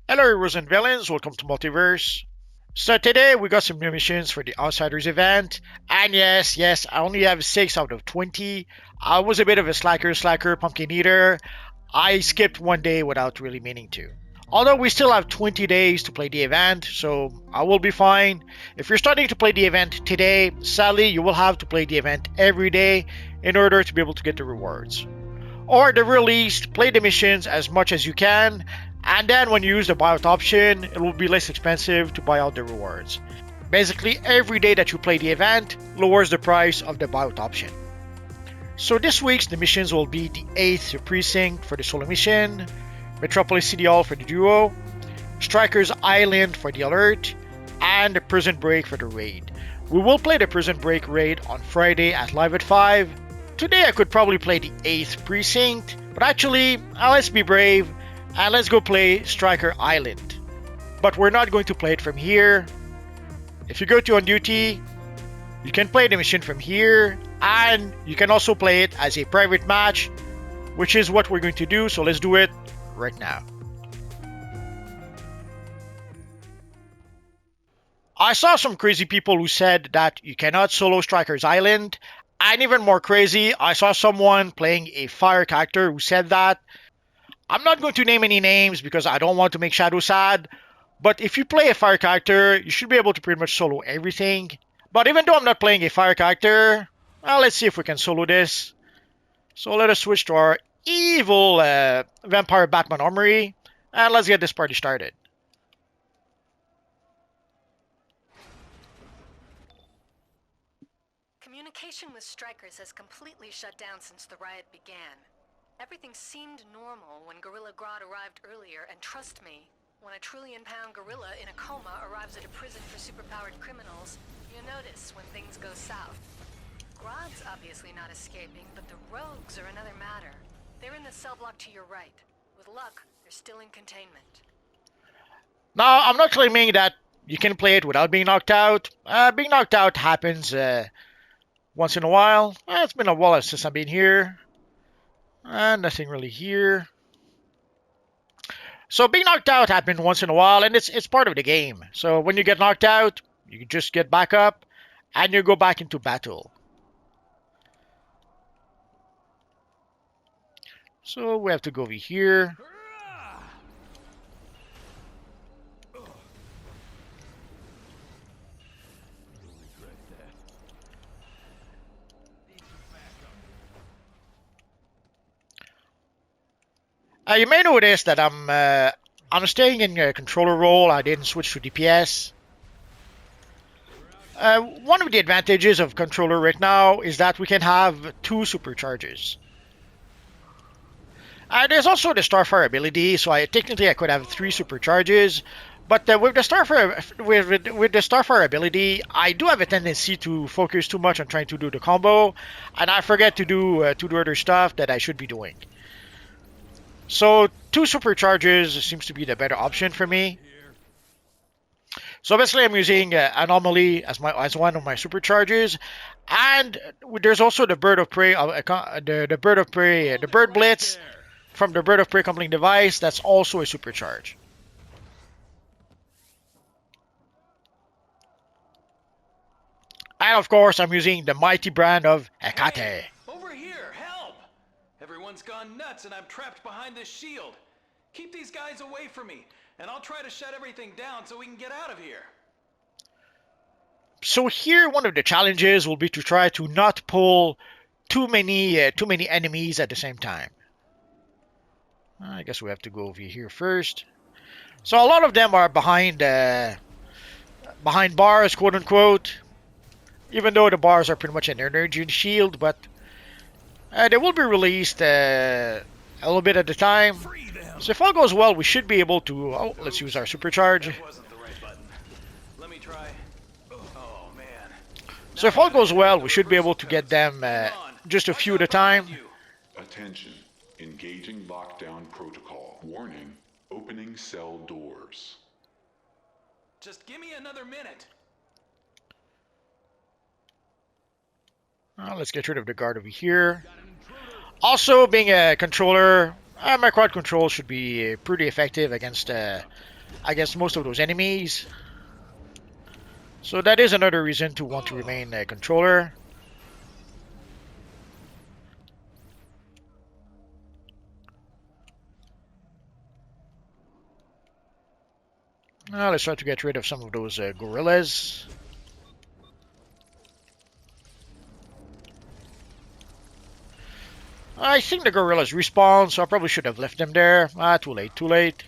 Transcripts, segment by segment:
Hello heroes and villains, welcome to Multiverse. So today we got some new missions for the Outsiders event, and yes, I only have 6 out of 20. I was a bit of a slacker, pumpkin eater. I skipped one day without really meaning to. Although we still have 20 days to play the event, so I will be fine. If you're starting to play the event today, sadly you will have to play the event every day in order to be able to get the rewards. Or at the very least, play the missions as much as you can, and then when you use the buyout option, it will be less expensive to buy out the rewards. Basically, every day that you play the event lowers the price of the buyout option. So this week's the missions will be the 8th precinct for the solo mission, Metropolis City Hall for the duo, Stryker's Island for the alert, and the prison break for the raid. We will play the prison break raid on Friday at live at 5. Today I could probably play the 8th precinct, but actually, let's be brave and let's go play Stryker Island. But we're not going to play it from here. If you go to on duty, you can play the mission from here, and you can also play it as a private match, which is what we're going to do, so let's do it right now. I saw some crazy people who said that you cannot solo Stryker's Island, and even more crazy, I saw someone playing a fire character who said that. I'm not going to name any names because I don't want to make Shadow sad, but if you play a fire character, you should be able to pretty much solo everything. But even though I'm not playing a fire character, well, let's see if we can solo this. So let us switch to our evil Vampire Batman Armory, and let's get this party started. Communication with Strikers has completely shut down since the riot began. Everything seemed normal when Gorilla Grodd arrived earlier, and trust me, when a trillion-pound gorilla in a coma arrives at a prison for superpowered criminals, you notice when things go south. Grodd's obviously not escaping, but the rogues are another matter. They're in the cell block to your right. With luck, they're still in containment. Now, I'm not claiming that you can play it without being knocked out. Being knocked out happens once in a while. It's been a while since I've been here. Nothing really here. So being knocked out happens once in a while, and it's part of the game. So when you get knocked out, you just get back up, and you go back into battle. So we have to go over here. You may notice that I'm staying in a controller role. I didn't switch to DPS. One of the advantages of controller right now is that we can have 2 supercharges. There's also the Starfire ability, so technically I could have 3 supercharges. But with the Starfire ability, I do have a tendency to focus too much on trying to do the combo, and I forget to do other stuff that I should be doing. So 2 supercharges seems to be the better option for me. So basically, I'm using Anomaly as one of my supercharges, and there's also the Bird of Prey, the Bird of Prey, the Bird Blitz from the Bird of Prey coupling device. That's also a supercharge. And of course, I'm using the mighty brand of Hecate. Hey, over here, help! Everyone's gone nuts and I'm trapped behind this shield. Keep these guys away from me, and I'll try to shut everything down so we can get out of here. So here, one of the challenges will be to try to not pull too many enemies at the same time. I guess we have to go over here first. So a lot of them are behind bars, quote unquote. Even though the bars are pretty much an energy shield, but they will be released a little bit at a time. So if all goes well, we should be able to. Oh, let's use our supercharge. That wasn't the right button. Let me try. Oh man. So if all goes well, we should be able to get them just a few at a time. Attention. Engaging lockdown protocol. Warning. Opening cell doors. Just give me another minute. Let's get rid of the guard over here. Also, being a controller, my quad control should be pretty effective against against most of those enemies. So that is another reason to want to remain a controller. Now let's try to get rid of some of those gorillas. I think the gorillas respawn, so I probably should have left them there. Ah, too late, too late.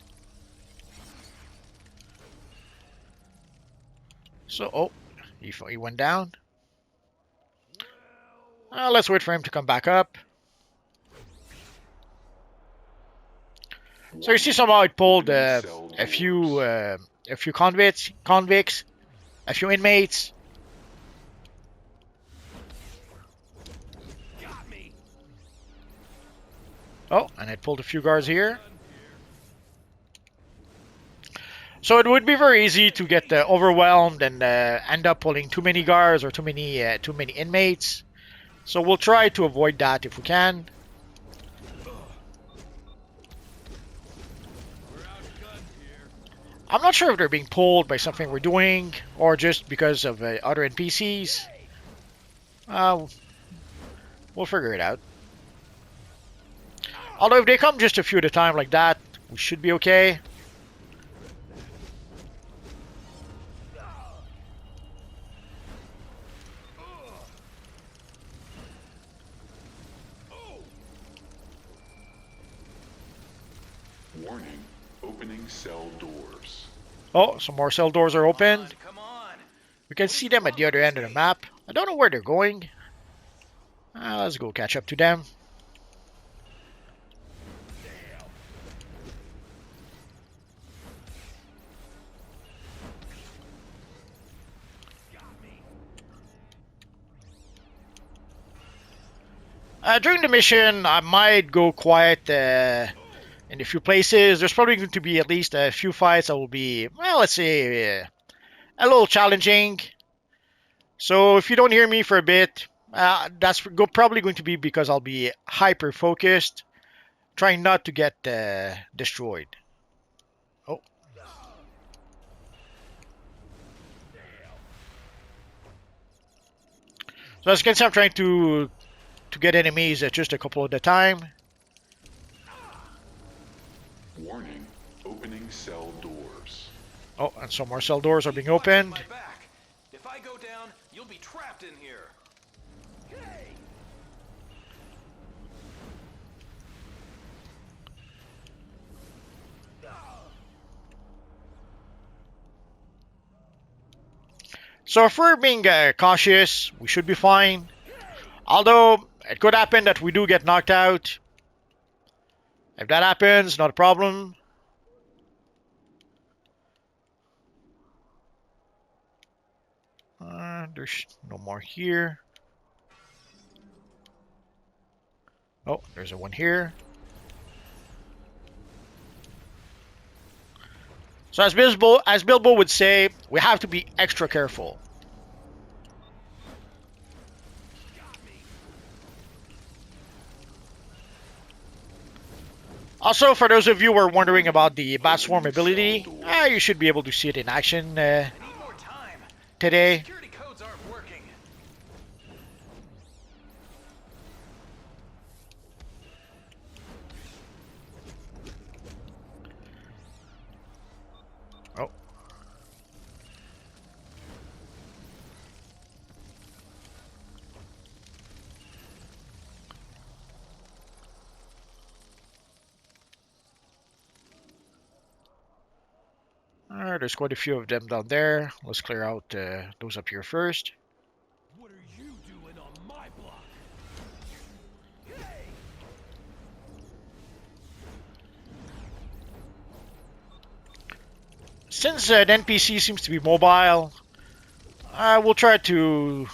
So, oh, he went down. Let's wait for him to come back up. So you see somehow it pulled a few convicts, a few inmates. Oh, and it pulled a few guards here. So it would be very easy to get overwhelmed and end up pulling too many guards or too many inmates. So we'll try to avoid that if we can. I'm not sure if they're being pulled by something we're doing or just because of other NPCs. We'll figure it out. Although if they come just a few at a time like that, we should be okay. Warning, opening cell doors. Oh, some more cell doors are opened. Come on. We can see them at the other end of the map. I don't know where they're going. Let's go catch up to them. During the mission, I might go quiet in a few places. There's probably going to be at least a few fights that will be, well, let's say, a little challenging. So if you don't hear me for a bit, that's probably going to be because I'll be hyper-focused, trying not to get destroyed. Oh. So as you can see, I'm trying to get enemies at just a couple at a time. Warning, opening cell doors. Oh, and some more cell doors are being opened. If I go down, you'll be trapped in here. So if we're being cautious, we should be fine. Although, it could happen that we do get knocked out. If that happens, not a problem. There's no more here. Oh, there's a one here. So as Bilbo would say, we have to be extra careful. Also, for those of you who are wondering about the Bat Swarm ability, you should be able to see it in action today. Security codes aren't working. Oh. There's quite a few of them down there. Let's clear out those up here first. What are you doing on my block? Since an NPC seems to be mobile, we'll try to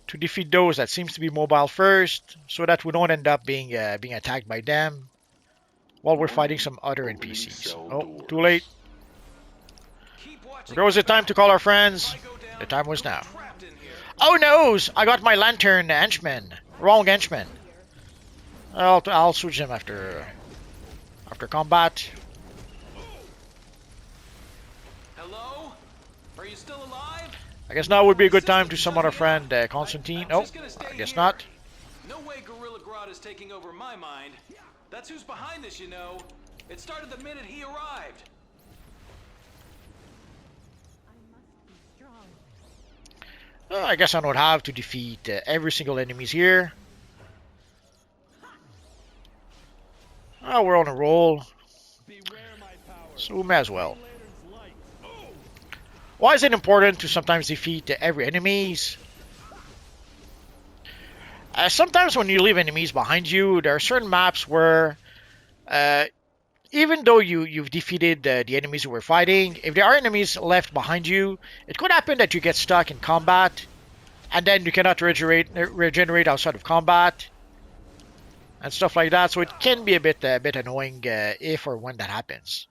defeat those that seems to be mobile first, so that we don't end up being attacked by them while we're fighting some other NPCs. Oh, too late. There was a time to call our friends. The time was now. Oh no! I got my lantern henchman. Wrong henchman. I'll switch them after combat. Hello? Are you still alive? I guess now would be a good time to summon our friend Constantine. I'm Oh, just gonna stay I guess here. not. No way Gorilla Grodd is taking over my mind. That's who's behind this, you know. It started the minute he arrived. I guess I don't have to defeat every single enemies here. Oh, we're on a roll, so we may as well. Why is it important to sometimes defeat every enemies? Sometimes when you leave enemies behind you, there are certain maps where even though you've defeated the enemies you were fighting, if there are enemies left behind you, it could happen that you get stuck in combat, and then you cannot regenerate outside of combat, and stuff like that. So it can be a bit annoying if or when that happens.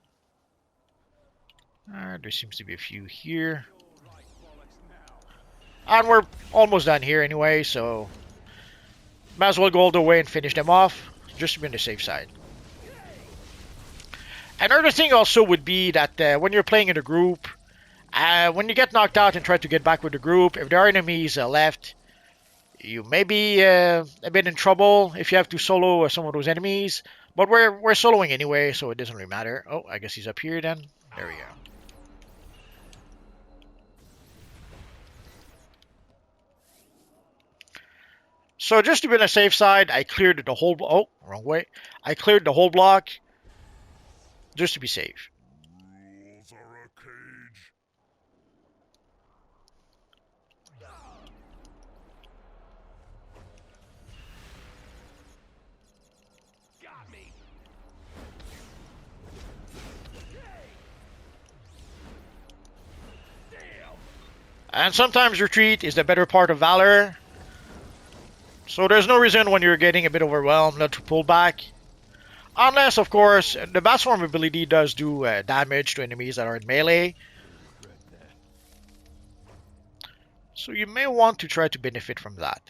There seems to be a few here, and we're almost done here anyway, so might as well go all the way and finish them off, just to be on the safe side. Another thing also would be that when you're playing in a group, when you get knocked out and try to get back with the group, if there are enemies left, you may be a bit in trouble if you have to solo some of those enemies. But we're soloing anyway, so it doesn't really matter. Oh, I guess he's up here then. There we go. So just to be on the safe side, I cleared the whole... Oh, wrong way. I cleared the whole block just to be safe. Rules are a cage. Got me. Damn. And sometimes retreat is the better part of valor. So there's no reason when you're getting a bit overwhelmed not to pull back. Unless, of course, the Bat Swarm ability does do damage to enemies that are in melee. So you may want to try to benefit from that.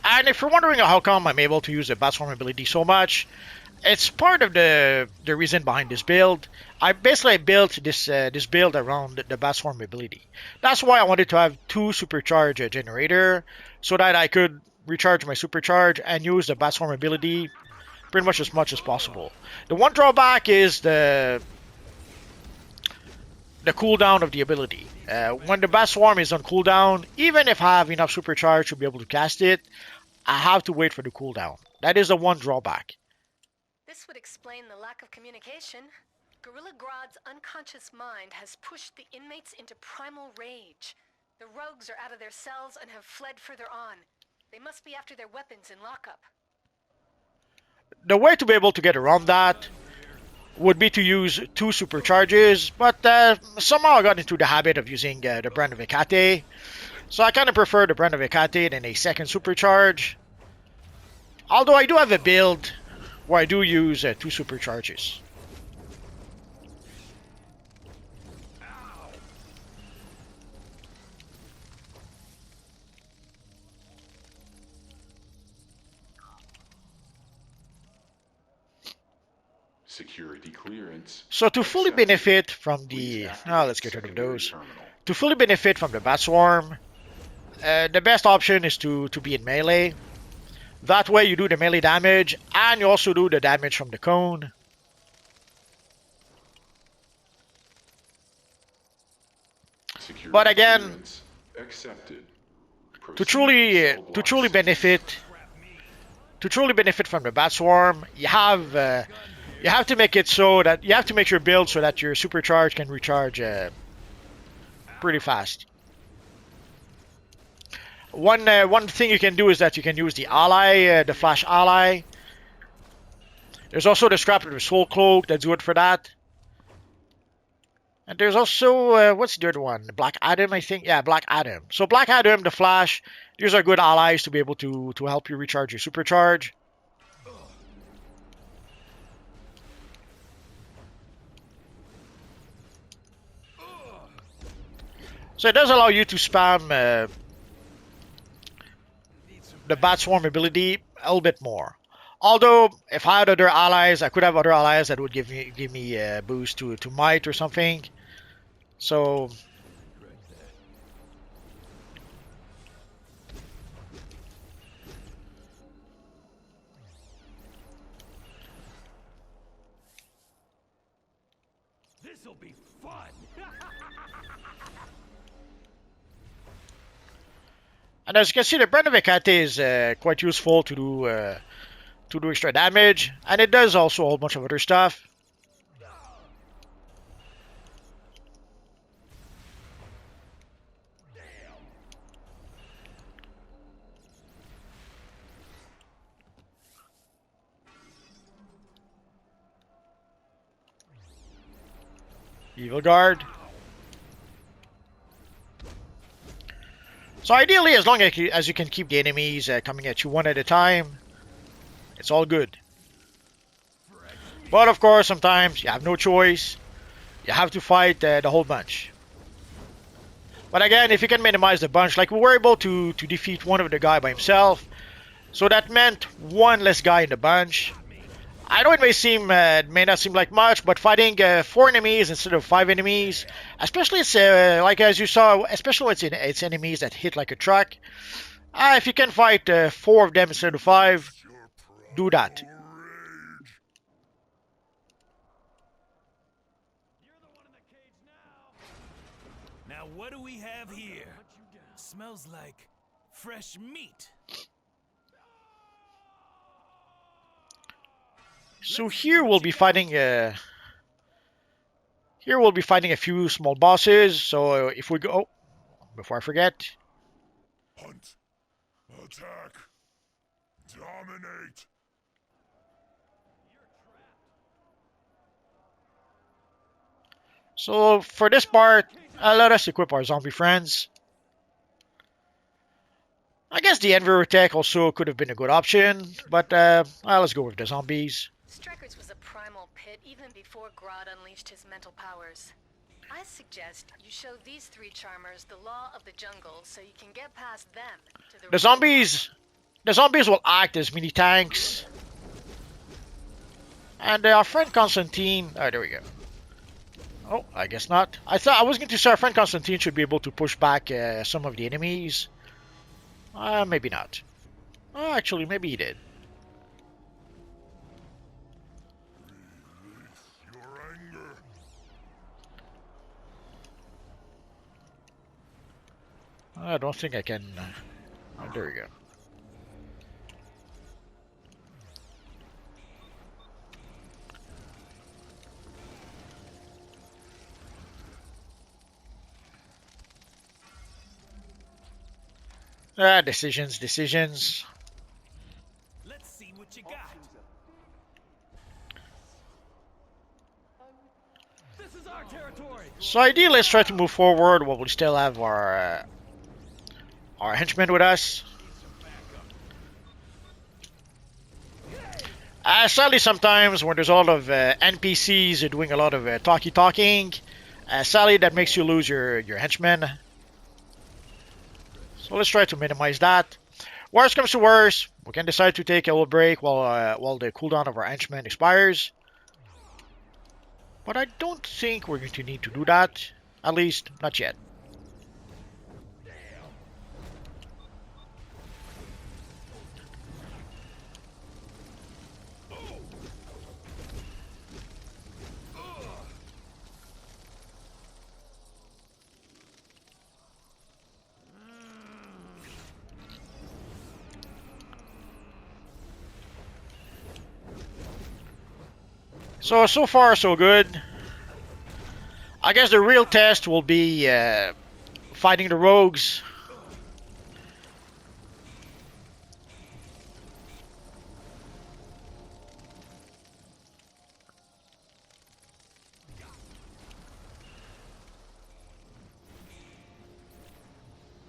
And if you're wondering how come I'm able to use the Bat Swarm ability so much, it's part of the reason behind this build. I basically built this build around the Bat Swarm ability. That's why I wanted to have two supercharge generator, so that I could recharge my supercharge and use the Bat Swarm ability pretty much as possible. The one drawback is the cooldown of the ability. When the Bat Swarm is on cooldown, even if I have enough supercharge to be able to cast it, I have to wait for the cooldown. That is the one drawback. This would explain the lack of communication. Gorilla Grodd's unconscious mind has pushed the inmates into primal rage. The rogues are out of their cells and have fled further on. They must be after their weapons in lockup. The way to be able to get around that would be to use two supercharges, but somehow I got into the habit of using the Brand of Hecate. So I kind of prefer the Brand of Hecate than a second supercharge. Although I do have a build where I do use two supercharges. Security clearance. So to fully accepted. benefit from the... Please let's get rid of secondary those. terminal. To fully benefit from the Bat Swarm, the best option is to be in melee. That way you do the melee damage, and you also do the damage from the cone. Security But again, clearance accepted. to Proceed truly cell block 6. benefit from the Bat Swarm, you have to make it so that you have to make your build so that your supercharge can recharge pretty fast. One thing you can do is that you can use the ally, the flash ally. There's also the scrap of the soul cloak that's good for that. And there's also what's the other one? Black Adam, I think. Yeah, Black Adam. So Black Adam, the Flash, these are good allies to be able to help you recharge your supercharge. So it does allow you to spam the Bat Swarm ability a little bit more. Although, if I had other allies, I could have other allies that would give me a boost to might or something. So This'll be fun. and as you can see, the Brand of Hecate is quite useful to do extra damage, and it does also a whole bunch of other stuff. Evil Guard. So ideally, as long as you can keep the enemies coming at you one at a time, it's all good. But of course, sometimes you have no choice. You have to fight the whole bunch. But again, if you can minimize the bunch, like we were able to defeat one of the guy by himself, so that meant one less guy in the bunch. I know it may not seem like much, but fighting 4 enemies instead of 5 enemies, especially it's like as you saw, especially when it's enemies that hit like a truck. If you can fight 4 of them instead of 5, do that. Now what do we have here? Smells like fresh meat. So here we'll be fighting a few small bosses. So if we go, oh, before I forget, Hunt. Attack. Dominate. so for this part, let us equip our zombie friends. I guess the Enver tech also could have been a good option, but let's go with the zombies. Stryker's was a primal pit even before Grodd unleashed his mental powers. I suggest you show these 3 charmers the law of the jungle so you can get past them to the The zombies will act as mini tanks. And our friend Constantine, oh, there we go. Oh, I guess not. I was going to say our friend Constantine should be able to push back some of the enemies. Maybe not. Oh, actually, maybe he did. Your anger. I don't think I can. Oh, there we go. Decisions. Let's see what you got. This is our territory. So ideally, let's try to move forward while we still have our henchmen with us. Sadly, sometimes when there's a lot of NPCs doing a lot of talking, sadly that makes you lose your henchmen. So let's try to minimize that. Worst comes to worst, we can decide to take a little break while the cooldown of our henchmen expires. But I don't think we're going to need to do that. At least, not yet. So far, so good. I guess the real test will be fighting the rogues.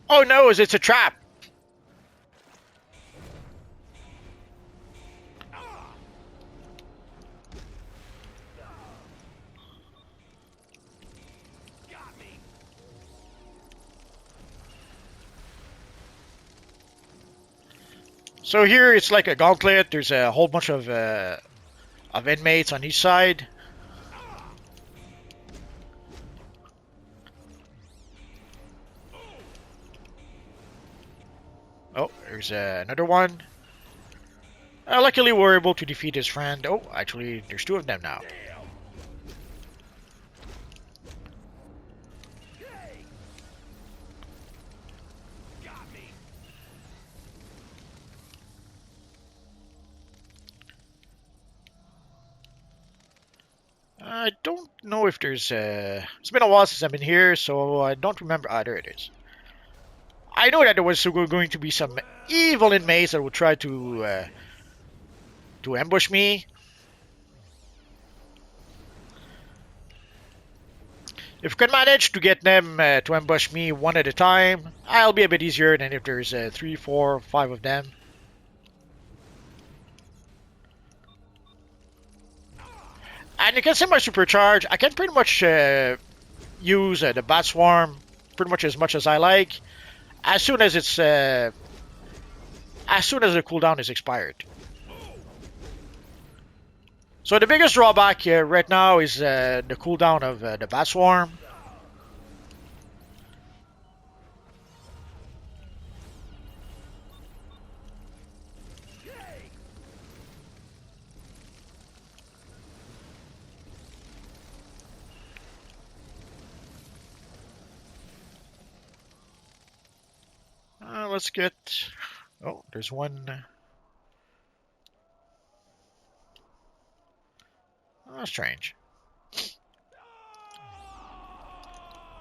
Oh no, it's a trap. So here it's like a gauntlet. There's a whole bunch of inmates on each side. Oh, there's another one. Luckily, we're able to defeat his friend. Oh, actually, there's two of them now. I don't know if there's. It's been a while since I've been here, so I don't remember. Ah, there it is. I know that there was going to be some evil inmates that would try to ambush me. If we can manage to get them to ambush me one at a time, I'll be a bit easier than if there's 3, 4, 5 of them. And you can see my supercharge. I can pretty much use the bat swarm pretty much as I like, as soon as it's as soon as the cooldown is expired. So the biggest drawback right now is the cooldown of the bat swarm. Let's get. Oh, there's one. Oh, strange.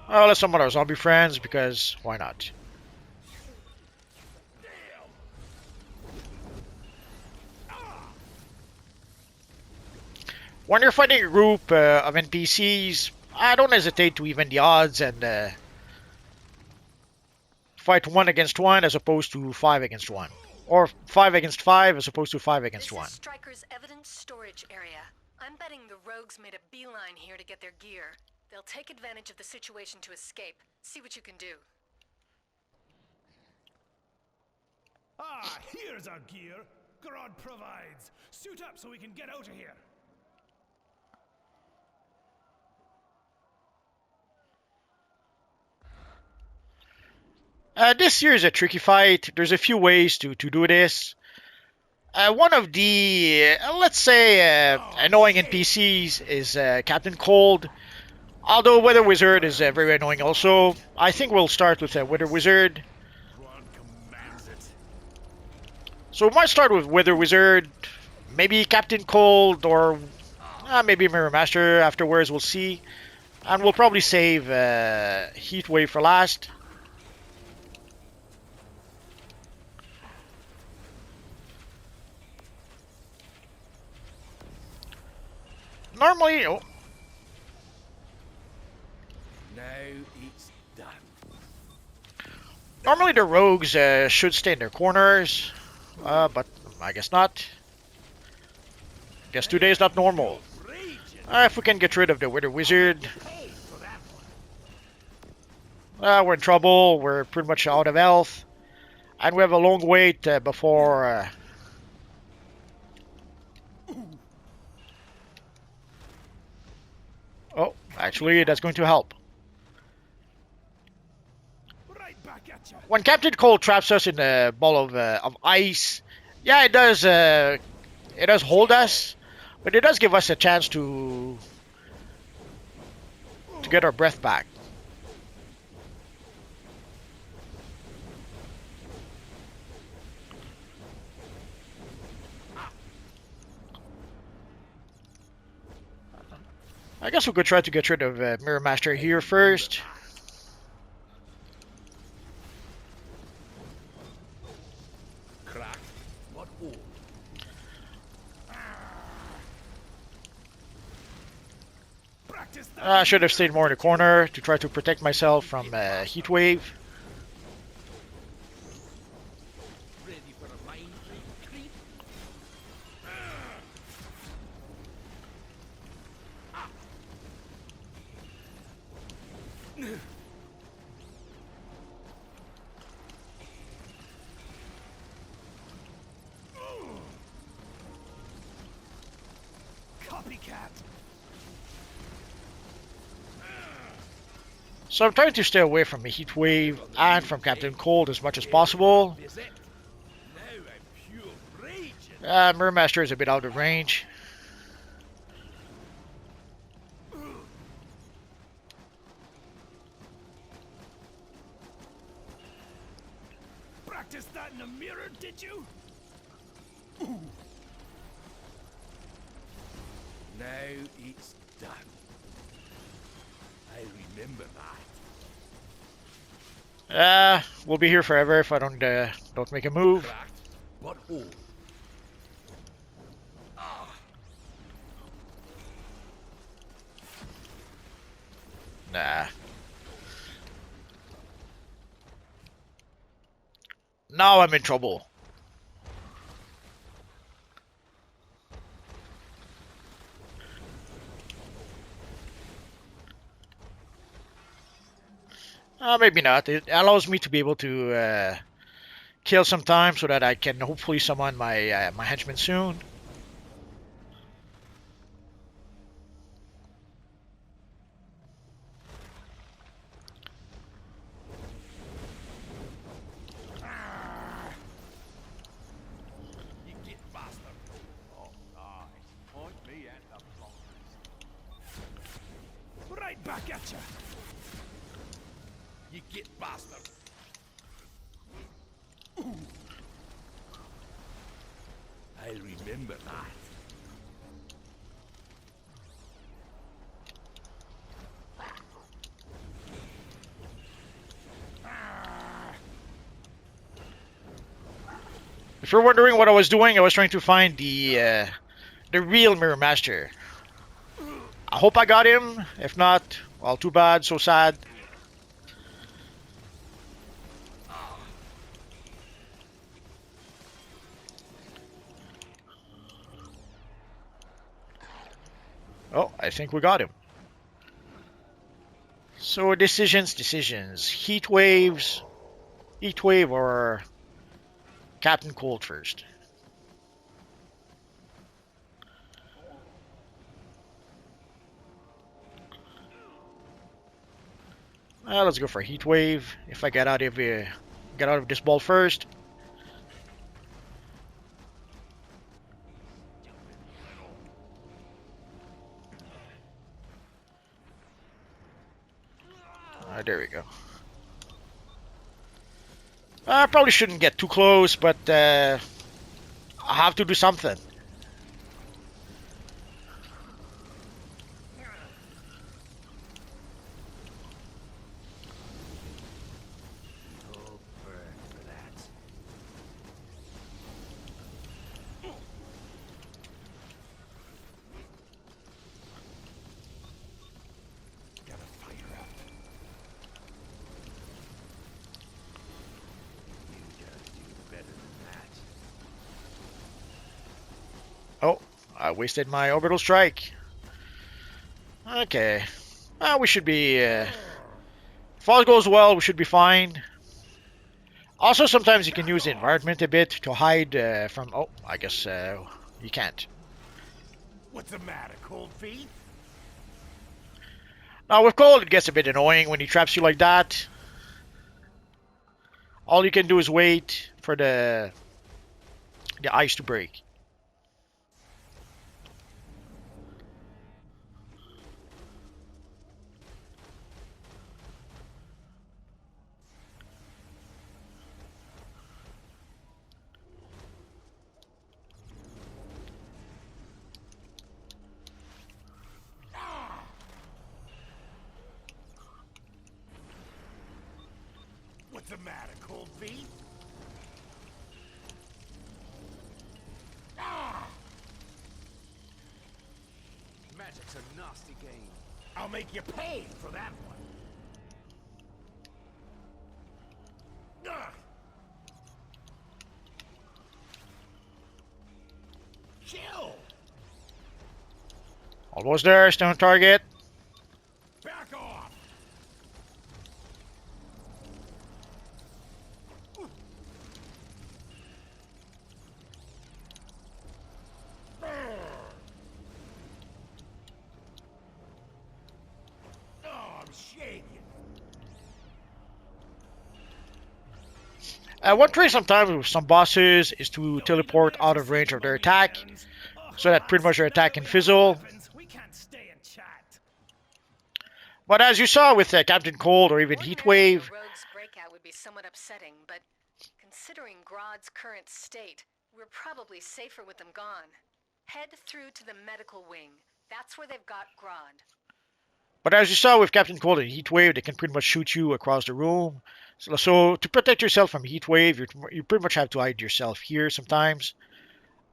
Oh, let's summon our zombie friends because why not? When you're fighting a group of NPCs, I don't hesitate to even the odds and fight 1 against 1 as opposed to 5 against 1. Or 5 against 5 as opposed to 5 against 1. This is Stryker's evidence storage area. I'm betting the rogues made a beeline here to get their gear. They'll take advantage of the situation to escape. See what you can do. Ah, here's our gear. Grodd provides. Suit up so we can get out of here. This here is a tricky fight. There's a few ways to do this. One of the, let's say, annoying NPCs is Captain Cold. Although Weather Wizard is very annoying also. I think we'll start with Weather Wizard. So we might start with Weather Wizard. Maybe Captain Cold or maybe Mirror Master afterwards, we'll see. And we'll probably save Heatwave for last. Normally, oh. Now it's done. Normally the rogues should stay in their corners, but I guess not. Guess today is not normal. If we can get rid of the Weather Wizard, we're in trouble. We're pretty much out of health, and we have a long wait before. Oh, actually, that's going to help. Right back at you. When Captain Cold traps us in a ball of ice, yeah, it does hold us, but it does give us a chance to get our breath back. I guess we could try to get rid of Mirror Master here first. Crack. What for? Practice that. I should have stayed more in the corner to try to protect myself from Heatwave. Ready for a mind creep? So I'm trying to stay away from a heat wave and from Captain Cold as much as possible. Is it? Now I'm pure rage. Mirror Master is a bit out of range. Practice that in the mirror, did you? Now it's done. I remember that. We'll be here forever if I don't make a move. Cracked, but whole. Nah. Now I'm in trouble. Maybe not. It allows me to be able to kill some time so that I can hopefully summon my my henchmen soon. You get bastard. Oh, nice. Point me at the box. Right back at you. You get bastard. I remember that. If you're wondering what I was doing, I was trying to find the real Mirror Master. I hope I got him. If not, well, too bad. So sad. Oh, I think we got him. So decisions. Heat wave or Captain Cold first. Let's go for heat wave. If I get out of this ball first. There we go. I probably shouldn't get too close, but I have to do something. Oh, I wasted my orbital strike. Okay. We should be... if all goes well, we should be fine. Also, sometimes you can use the environment a bit to hide from... Oh, I guess you can't. What's the matter, cold feet? Now, with cold, it gets a bit annoying when he traps you like that. All you can do is wait for the ice to break. What's the matter, cold feet? Magic's a nasty game. I'll make you pay for that one. Chill. Almost there, stone target. Back off. Oh, I'm shaking. One trick sometimes with some bosses is to teleport out of range of their attack, so that pretty much their attack can fizzle. We can't stay and chat. But as you saw with Captain Cold or even Ordinarily, Heatwave, a rogue's breakout would be somewhat upsetting, but considering Grodd's current state, we're probably safer with them gone. Head through to the medical wing. That's where they've got Grodd. but as you saw with Captain Cold and Heatwave, they can pretty much shoot you across the room. So to protect yourself from Heatwave, you pretty much have to hide yourself here sometimes.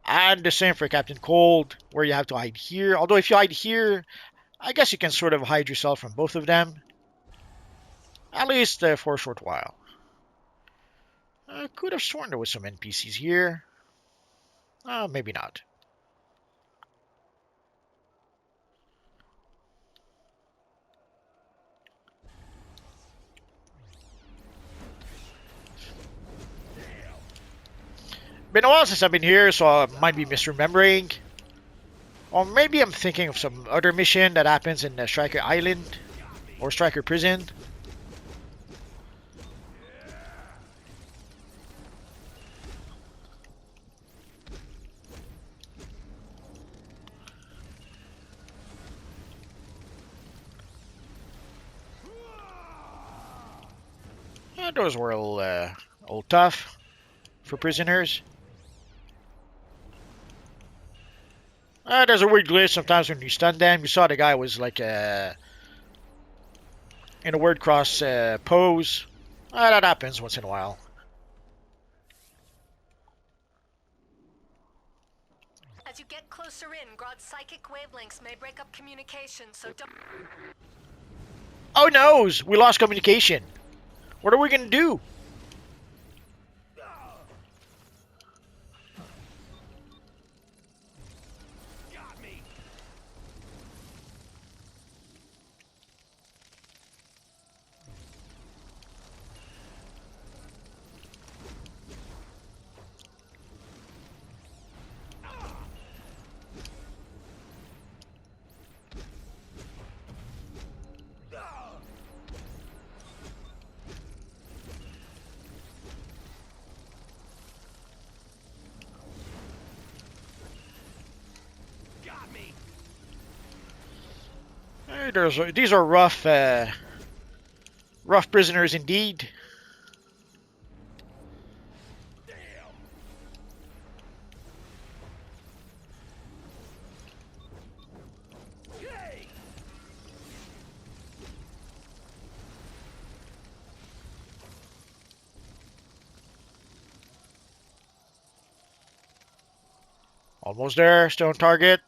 And the same for Captain Cold, where you have to hide here. Although if you hide here, I guess you can sort of hide yourself from both of them. At least for a short while. I could have sworn there was some NPCs here. Maybe not. Been a while since I've been here, so I might be misremembering. Or maybe I'm thinking of some other mission that happens in Stryker Island or Stryker Prison. Those were all tough for prisoners. There's a weird glitch sometimes when you stun them. You saw the guy was like in a word cross pose. That happens once in a while. As you get closer in, Grodd's psychic wavelengths may break up communication, so don't... Oh no! We lost communication. What are we gonna do? Got me. Got me. These are rough, rough prisoners indeed. Hey. Almost there. Still on target.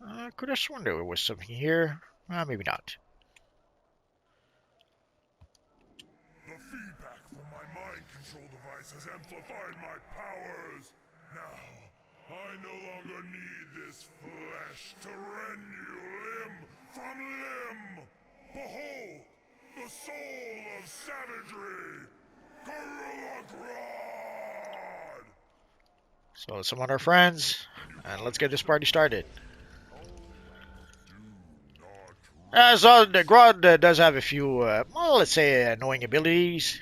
I could have sworn there was something here. Maybe not. The feedback from my mind control device has amplified my powers. Now, I no longer need this flesh to rend you limb from limb. Behold, the soul of savagery, Gorilla Grodd! So let's summon our friends, and let's get this party started. So the Grodd does have a few, well, let's say annoying abilities.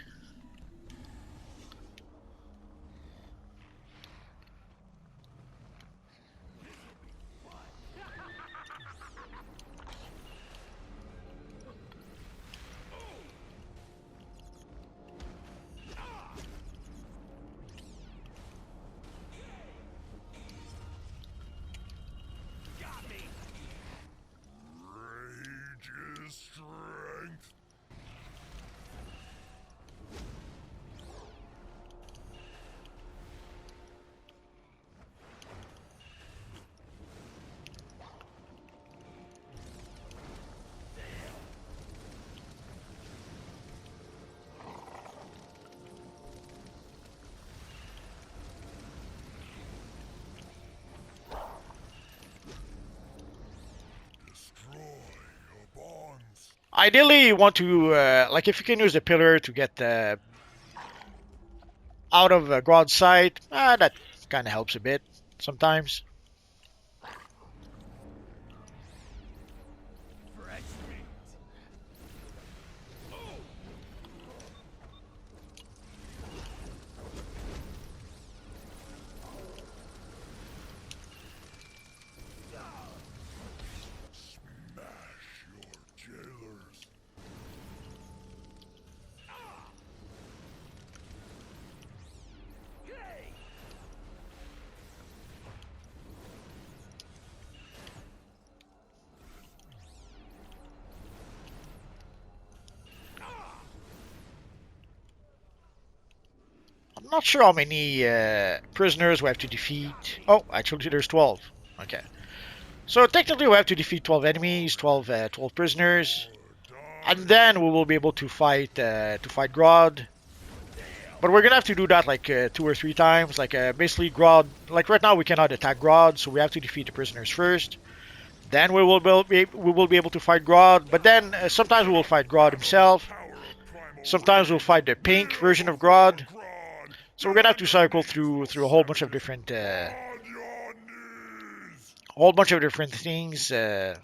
Got me. Rage is strength. Destroy your bonds. Ideally, you want to, like, if you can use the pillar to get out of Grodd's sight, that kind of helps a bit sometimes. For extreme. not sure how many prisoners we have to defeat. Oh, actually, there's 12. Okay. So technically, we have to defeat 12 enemies, 12 prisoners, and then we will be able to fight Grodd. But we're gonna have to do that like 2 or 3 times. Like basically, Grodd. Like right now, we cannot attack Grodd, so we have to defeat the prisoners first. Then we will be able to fight Grodd. But then sometimes we will fight Grodd himself. Sometimes we'll fight the pink version of Grodd. So we're gonna have to cycle through a whole bunch of different things. And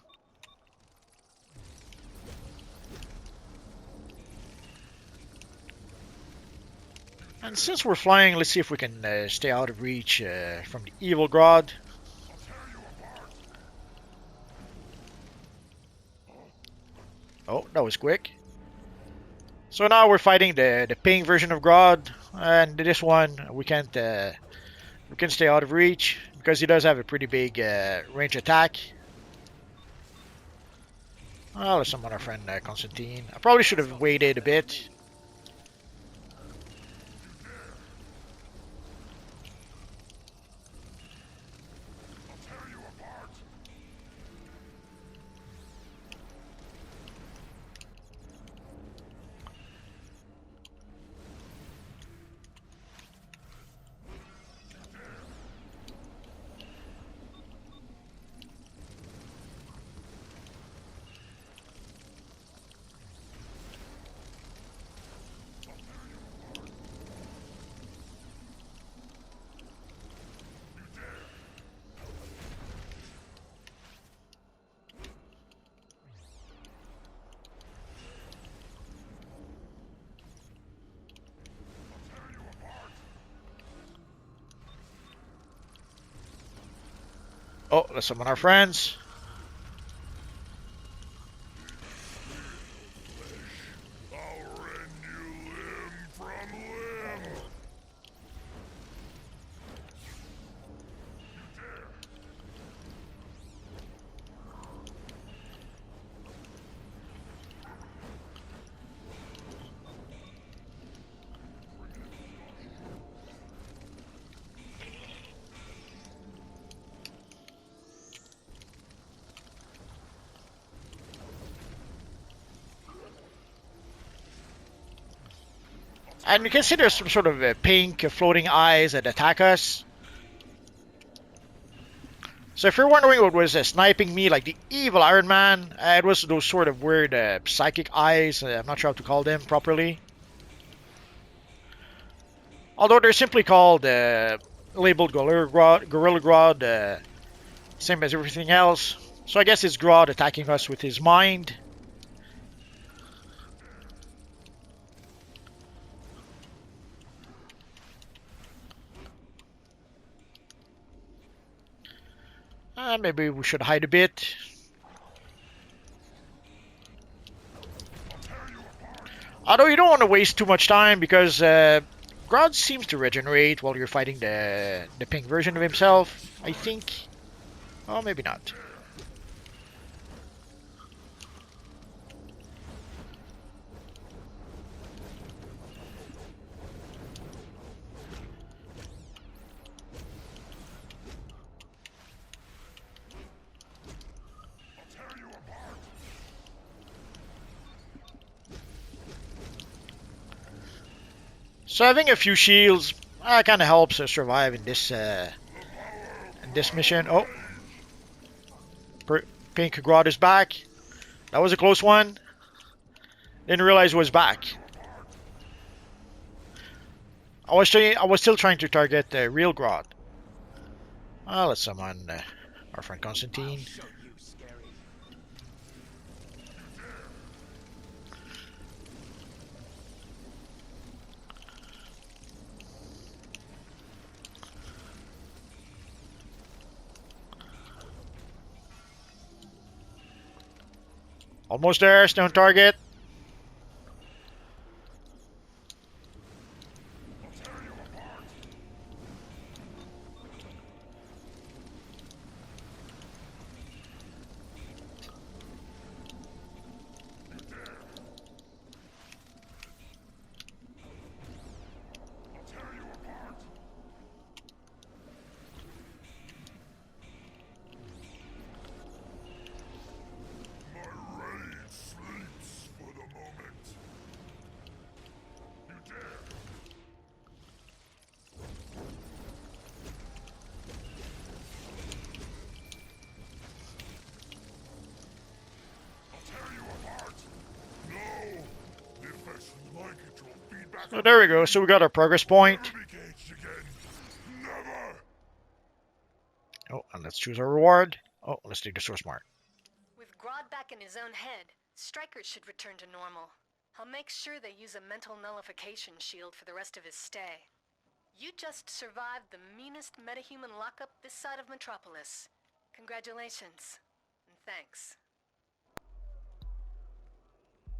since we're flying, let's see if we can stay out of reach from the evil Grodd. Oh, that was quick. So now we're fighting the pink version of Grodd, and this one we can stay out of reach because he does have a pretty big range attack. Oh, let's summon our friend Constantine. I probably should have waited a bit. Oh, let's summon our friends. I'll rend you limb from limb. And you can see there's some sort of pink floating eyes that attack us. So if you're wondering what was sniping me like the evil Iron Man, it was those sort of weird psychic eyes. I'm not sure how to call them properly. Although they're simply called labeled Gorilla Grodd, same as everything else. So I guess it's Grodd attacking us with his mind. Maybe we should hide a bit. Although you don't want to waste too much time because Grodd seems to regenerate while you're fighting the pink version of himself, I think. Oh, maybe not. So having a few shields kind of helps us survive in this mission. Oh, Pink Grodd is back. That was a close one. Didn't realize it was back. I was still trying to target the real Grodd. Let's summon our friend Constantine. Almost there, stone target. So there we go. So we got our progress point. Be caged again. Never. Oh, and let's choose our reward. Oh, let's take the source mark. With Grodd back in his own head, Stryker should return to normal. I'll make sure they use a mental nullification shield for the rest of his stay. You just survived the meanest metahuman lockup this side of Metropolis. Congratulations. And thanks.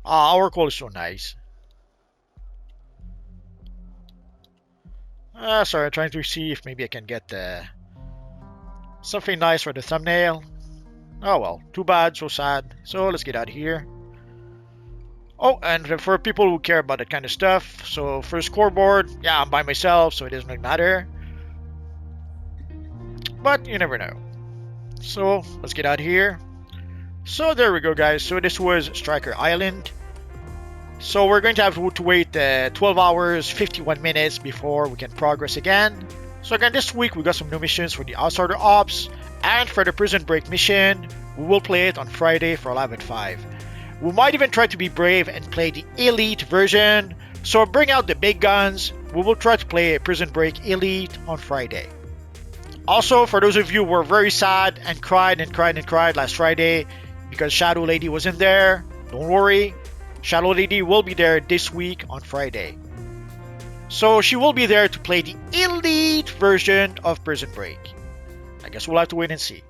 Ah, our call is so nice. Sorry, I'm trying to see if maybe I can get something nice for the thumbnail. Oh well, too bad, so sad. So let's get out of here. Oh, and for people who care about that kind of stuff, so for scoreboard, yeah, I'm by myself, so it doesn't really matter. But you never know. So let's get out of here. So there we go, guys. So this was Stryker Island. So we're going to have to wait 12 hours, 51 minutes before we can progress again. So again, this week we got some new missions for the Outsider Ops, and for the Prison Break mission, we will play it on Friday for Live at 5. We might even try to be brave and play the Elite version, so bring out the big guns. We will try to play a Prison Break Elite on Friday. Also, for those of you who were very sad and cried last Friday because Shadow Lady wasn't there, don't worry. Shadow Lady will be there this week on Friday. So she will be there to play the Elite version of Prison Break. I guess we'll have to wait and see.